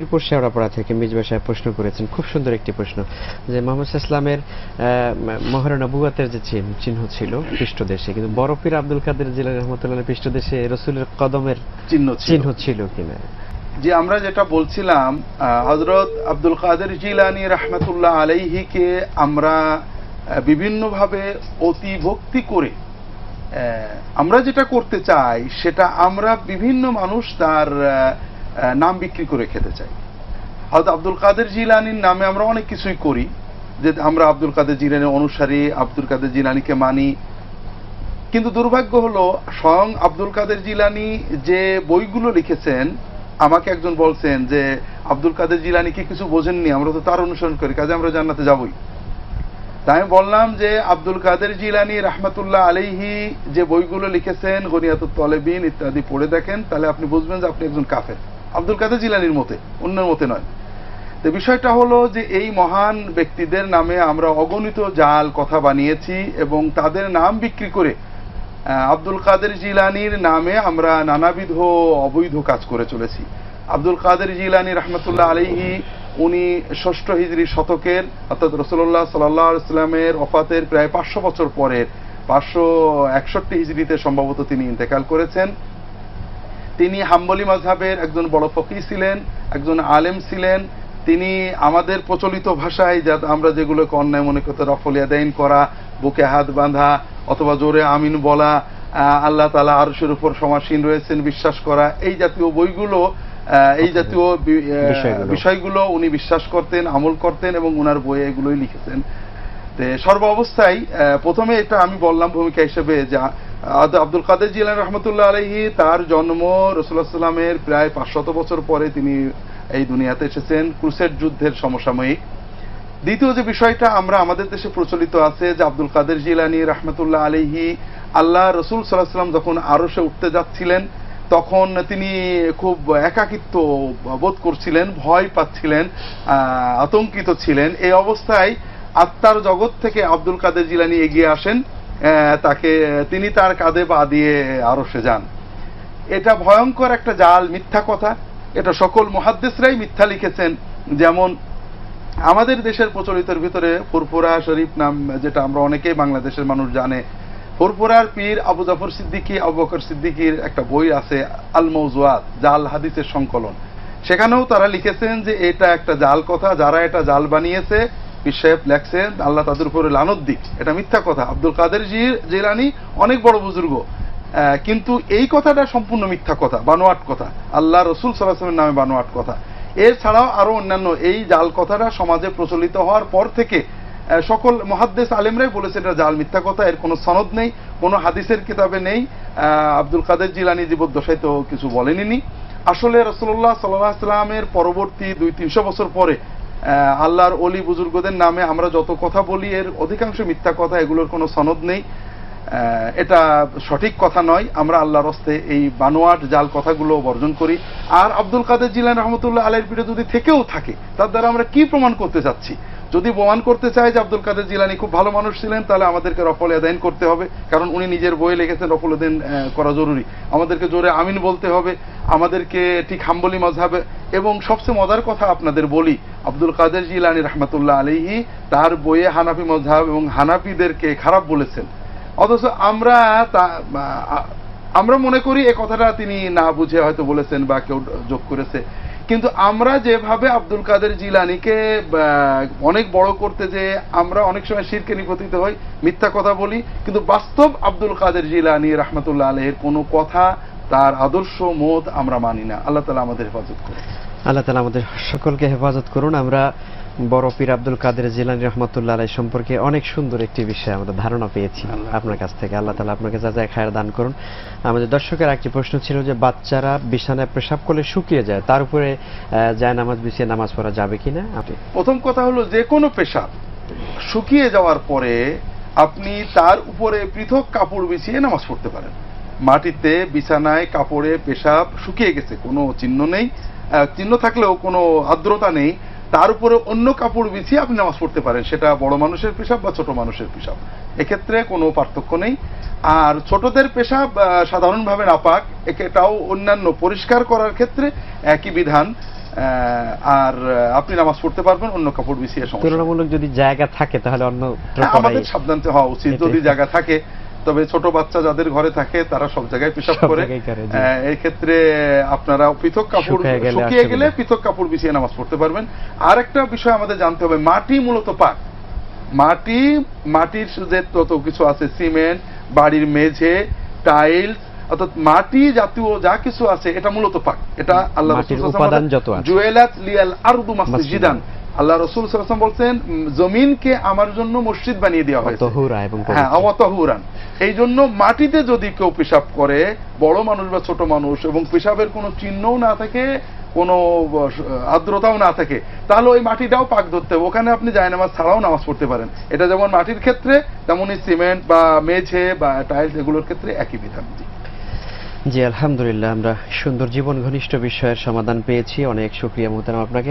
মিরপুর শেওড়াপাড়া থেকে মিজবা সাহেব প্রশ্ন করেছেন, খুব সুন্দর একটি প্রশ্ন, যে মোহাম্মদ ইসলামের মোহরে নবুওয়াতের যে চিহ্ন ছিল পৃষ্ঠদেশে, কিন্তু বড় পীর আব্দুল কাদের জিলানী রহমতুল্লাহ পৃষ্ঠদেশে রসুলের কদমের চিহ্ন ছিল কিনা। যে আমরা যেটা বলছিলাম, হযরত আব্দুল কাদের জিলানী রাহমাতুল্লাহ আলাইহিকে আমরা বিভিন্নভাবে অতি ভক্তি করে আমরা যেটা করতে চাই, সেটা আমরা বিভিন্ন মানুষ তার নাম বিক্রি করে খেতে চাই। হযরত আব্দুল কাদের জিলানীর নামে আমরা অনেক কিছুই করি, যে আমরা আব্দুল কাদের জিলানীর অনুসারী, আব্দুল কাদের জিলানীকে মানি। কিন্তু দুর্ভাগ্য হলো, স্বয়ং আব্দুল কাদের জিলানী যে বইগুলো লিখেছেন, আমাকে একজন বলছেন যে আব্দুল কাদের জিলানী কি কিছু বোঝেননি, আমরা তো তার অনুসরণ করি, কাজে আমরা জান্নাতে যাবই। তাই আমি বললাম যে আব্দুল কাদের জিলানী রাহমাতুল্লাহ আলাইহি যে বইগুলো লিখেছেন, গনিয়াতুত তলেবিন ইত্যাদি পড়ে দেখেন, তাহলে আপনি বুঝবেন যে আপনি একজন কাফের, আব্দুল কাদের জিলানীর মতে, অন্যের মতে নয়। তো বিষয়টা হলো যে এই মহান ব্যক্তিদের নামে আমরা অগণিত জাল কথা বানিয়েছি এবং তাদের নাম বিক্রি করে আব্দুল কাদের জিলানীর নামে আমরা নানাবিধ অবৈধ কাজ করে চলেছি। আব্দুল কাদের জিলানী রাহমাতুল্লাহ আলাইহি উনি ৬ষ্ঠ হিজরি শতকের, অর্থাৎ রাসূলুল্লাহ সাল্লাল্লাহু আলাইহি ওয়াসাল্লামের ওফাতের প্রায় ৫০০ বছর পরের ৫৬১ হিজরিতে সম্ভবত তিনি ইন্তেকাল করেছেন। তিনি হাম্বলি মাযহাবের একজন বড় ফকিহ ছিলেন, একজন আলেম ছিলেন। তিনি আমাদের প্রচলিত ভাষায় যা আমরা যেগুলোকে অন্যায় মনে করতে, রফল ইয়াদাইন করা, বুকে হাত বাঁধা অথবা জোরে আমিন বলা, আল্লাহ তাআলা আরশের উপর সমাসীন রয়েছেন বিশ্বাস করা, এই জাতীয় বইগুলো, এই জাতীয় বিষয়গুলো উনি বিশ্বাস করতেন, আমল করতেন এবং উনার বইয়ে এগুলোই লিখেছেন। সর্ব অবস্থায় প্রথমে এটা আমি বললাম ভূমিকা হিসেবে যে আব্দুল কাদের জিলানী রাহমাতুল্লাহ আলাইহি তার জন্ম রাসূলুল্লাহ সাল্লাল্লাহু আলাইহি ওয়াসাল্লামের প্রায় ৫০০ বছর পরে তিনি এই দুনিয়াতে এসেছেন, ক্রুসেড যুদ্ধের সমসাময়িক। দ্বিতীয় যে বিষয়টা আমরা আমাদের দেশে প্রচলিত আছে, যে আব্দুল কাদের জিলানী রাহমাতুল্লাহ আলাইহি আল্লাহ রাসূল সাল্লাল্লাহু আলাইহি ওয়াসাল্লাম যখন আরশে উঠতে যাচ্ছিলেন, তখন তিনি খুব একাকিত্ব বোধ করছিলেন, ভয় পাচ্ছিলেন, আতঙ্কিত ছিলেন। এই অবস্থায় আত্মার জগৎ থেকে আব্দুল কাদের জিলানী এগিয়ে আসেন, তিনি তার কাঁধে পা দিয়ে আরশে যান। এটা ভয়ঙ্কর একটা জাল, মিথ্যা কথা। এটা সকল মুহাদ্দিসরাই মিথ্যা লিখেছেন। যেমন আমাদের দেশের প্রচলিতের ভিতরে ফুরফুরা শরীফ নাম, যেটা আমরা অনেকেই বাংলাদেশের মানুষ জানে, ফুরফুরার পীর আবু জাফর সিদ্দিকী, আবু বকর সিদ্দিকীর একটা বই আছে আল মওযুআত, জাল হাদিসের সংকলন। সেখানেও তারা লিখেছেন যে এটা একটা জাল কথা, যারা এটা জাল বানিয়েছে পীর সাহেব লেখছেন আল্লাহ তাদের উপরে লানত দিক, এটা মিথ্যা কথা। আব্দুল কাদের জিলানী অনেক বড় বুজুর্গ, কিন্তু এই কথাটা সম্পূর্ণ মিথ্যা কথা, বানোয়াট কথা, আল্লাহ রসুল সাল্লাল্লাহু আলাইহি ওয়াসাল্লামের নামে বানোয়াট কথা। এছাড়াও আরো অন্যান্য এই জাল কথাটা সমাজে প্রচলিত হওয়ার পর থেকে সকল মুহাদ্দিস আলেমরাই বলেছে এটা জাল, মিথ্যা কথা, এর কোনো সনদ নেই, কোনো হাদিসের কিতাবে নেই। আব্দুল কাদের জিলানী জীবদ্দশায় তো কিছু বলেননি। আসলে রাসূলুল্লাহ সাল্লাল্লাহু আলাইহি ওয়াসাল্লামের পরবর্তী ২০০-৩০০ বছর পরে আল্লাহর ওলি বুজুর্গদের নামে আমরা যত কথা বলি, এর অধিকাংশ মিথ্যা কথা, এগুলোর কোনো সনদ নেই, এটা সঠিক কথা নয়। আমরা আল্লাহর হস্তে এই বানোয়াট জাল কথাগুলো বর্জন করি। আর আব্দুল কাদের জিলানী রহমতুল্লাহ আলাইহির পিঠে যদি থেকেও থাকে, তার দ্বারা আমরা কি প্রমাণ করতে চাচ্ছি? যদি প্রমাণ করতে চাই যে আব্দুল কাদের জিলানী খুব ভালো মানুষ ছিলেন, তাহলে আমাদেরকে রফল ইয়াদাইন করতে হবে, কারণ উনি নিজের বইয়ে লিখেছেন রফল ইয়াদাইন করা জরুরি। আমাদেরকে জোরে আমিন বলতে হবে, আমাদেরকে ঠিক হাম্বলি মাযহাবে। এবং সবচেয়ে মজার কথা আপনাদের বলি, আব্দুল কাদের জিলানী রহমতুল্লাহ আলাইহি তার বইয়ে হানাফি মাযহাব এবং হানাফিদেরকে খারাপ বলেছেন, অথচ আমরা মনে করি এ কথাটা তিনি না বুঝে হয়তো বলেছেন বা কেউ যোগ করেছে। কিন্তু আমরা যেভাবে আব্দুল কাদের জিলানীকে অনেক বড় করতে, যে আমরা অনেক সময় শিরকে নিপতিত হই, মিথ্যা কথা বলি, কিন্তু বাস্তব আব্দুল কাদের জিলানী রাহমাতুল্লাহ আলাইহির কোনো কথা, তার আদর্শ মত আমরা মানি না। আল্লাহ তাআলা আমাদের হেফাজত করুন। আল্লাহ তাআলা আমাদের সকলকে হেফাজত করুন। আমরা বড় পীর আব্দুল কাদের জিলানী রহমাতুল্লাহ আলাইহি সম্পর্কে অনেক সুন্দর একটি বিষয় আমরা ধারণা পেয়েছি আপনার কাছ থেকে। আল্লাহ তাআলা আপনাকে যাজায় খায়ের দান করুন। আমাদের দর্শকের একটি প্রশ্ন ছিল যে বাচ্চারা বিছানায় পেশাব করলে শুকিয়ে যায়, তার উপরে জায়নামাজ বিছিয়ে নামাজ পড়া যাবে কিনা? প্রথম কথা হলো, যে কোনো পেশাব শুকিয়ে যাওয়ার পরে আপনি তার উপরে পৃথক কাপড় বিছিয়ে নামাজ পড়তে পারেন। মাটিতে, বিছানায়, কাপড়ে পেশাব শুকিয়ে গেছে, কোনো চিহ্ন নেই, চিহ্ন থাকলেও কোনো আর্দ্রতা নেই, তার উপরে অন্য কাপড় বিছিয়ে আপনি নামাজ পড়তে পারেন, সেটা বড় মানুষের পেশাব বা ছোট মানুষের পেশাব, এক্ষেত্রে কোনো পার্থক্য নেই। আর ছোটদের পেশাব সাধারণভাবে নাপাক, এটাও অন্যান্য পরিষ্কার করার ক্ষেত্রে একই বিধান। আর আপনি নামাজ পড়তে পারবেন অন্য কাপড় বিছিয়ে, সমস্যা নেই। তুলনামূলক যদি জায়গা থাকে তাহলে অন্য হ্যাঁ, আমাদের সাবধান হওয়া উচিত। এটাই। যদি জায়গা থাকে, তবে ছোট বাচ্চা যাদের ঘরে থাকে তারা সব জায়গায় পেশাব সব করে, জায়গায় করে, জি। এই ক্ষেত্রে আপনারা পৃথক কাপড় শুকিয়ে গেলে পৃথক কাপড় বিছিয়ে নামাজ পড়তে পারবেন। আর একটা বিষয় আমাদের জানতে হবে, মাটি মূলত পাক। মাটির যে তত কিছু আছে, সিমেন্ট, বাড়ির মেঝে, টাইলস, অর্থাৎ মাটি জাতীয় যা কিছু আছে এটা মূলত পাক। এটা আল্লাহ রাসূল মাটির উপাদান যত আছে, জুয়েলাত লিয়াল আরদু মাসজিদান, আল্লাহ রাসূল সাল্লাল্লাহু আলাইহি ওয়াসাল্লাম বলছেন জমিনকে আমার জন্য মসজিদ বানিয়ে দেওয়া হয়েছে। তাহুরা এবং হ্যাঁ, তাহুরান। এই জন্য মাটিতে যদি কেউ পেশাব করে, বড় মানুষ বা ছোট মানুষ, এবং পেশাবের কোনো চিহ্নও না থাকে, কোনো আর্দ্রতাও না থাকে, তাহলে ওই মাটিটাও পাক ধরতে হবে। ওখানে আপনি জায়নামাজ ছাড়াও নামাজ পড়তে পারেন। এটা যেমন মাটির ক্ষেত্রে, তেমনই সিমেন্ট বা মেঝে বা টাইলস এগুলোর ক্ষেত্রে একই বিধান। জি, আলহামদুলিল্লাহ, আমরা সুন্দর জীবন ঘনিষ্ঠ বিষয়ের সমাধান পেয়েছি। অনেক শুকরিয়া মুহতারাম আপনাকে।